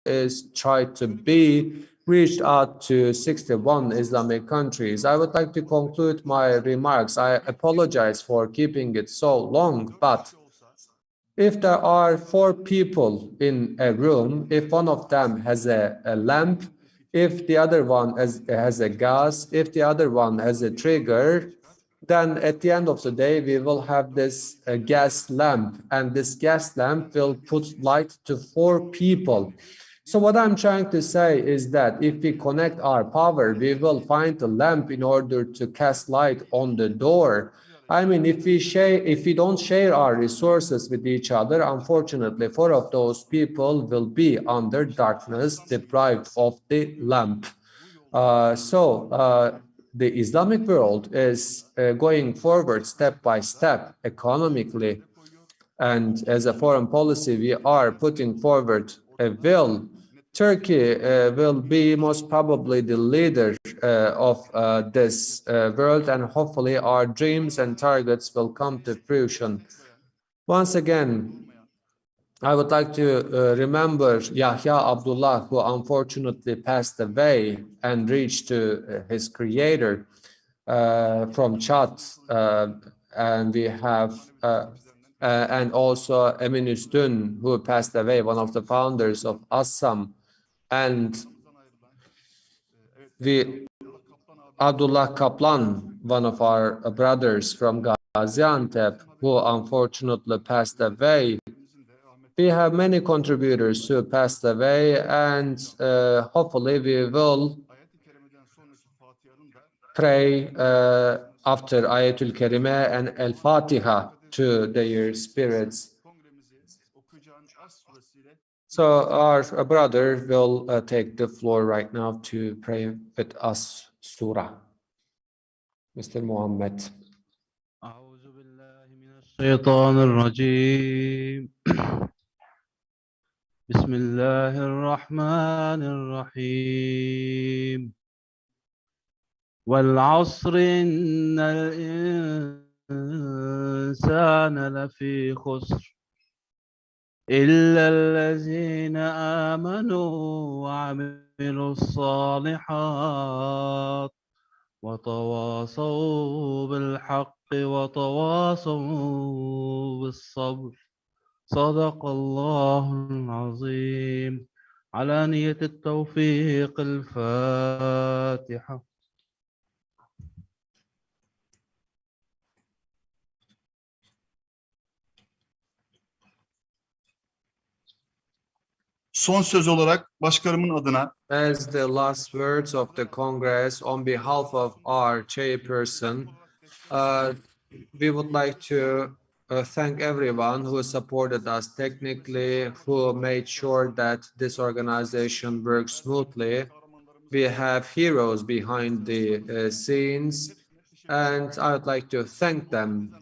is try to be reached out to 61 Islamic countries. I would like to conclude my remarks. I apologize for keeping it so long, but if there are 4 people in a room, if one of them has a lamp, if the other one has a gas, if the other one has a trigger, then at the end of the day, we will have this gas lamp, and this gas lamp will put light to 4 people. So what I'm trying to say is that if we connect our power, we will find a lamp in order to cast light on the door. I mean, if we don't share our resources with each other, unfortunately, 4 of those people will be under darkness, deprived of the lamp. The Islamic world is going forward step by step economically, and as a foreign policy, we are putting forward a will. Turkey will be most probably the leader of this world, and hopefully our dreams and targets will come to fruition. Once again, I would like to remember Yahya Abdullah, who unfortunately passed away and reached to his creator from Chad, and we have and also Emin Üstün, who passed away, one of the founders of Assam, and Abdullah Kaplan, one of our brothers from Gaziantep, who unfortunately passed away. We have many contributors who passed away, and hopefully we will pray after Ayatul Karimah and Al-Fatiha to their spirits. So our brother will take the floor right now to pray with us surah. Mr. Muhammad. أعوذ بالله من الشيطان الرجيم بسم الله الرحمن الرحيم والعصر إن الإنسان لفي خسر إلا الذين آمنوا وعملوا الصالحات وتواصوا بالحق وتواصوا بالصبر صدق الله العظيم على نية التوفيق الفاتحة. Son söz olarak başkanımın adına As the last words of the Congress, on behalf of our chairperson, we would like to thank everyone who supported us technically, who made sure that this organization works smoothly. We have heroes behind the scenes, and I would like to thank them.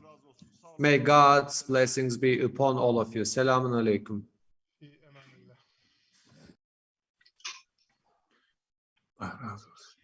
May God's blessings be upon all of you. Selamun Alaikum. Allah razı olsun.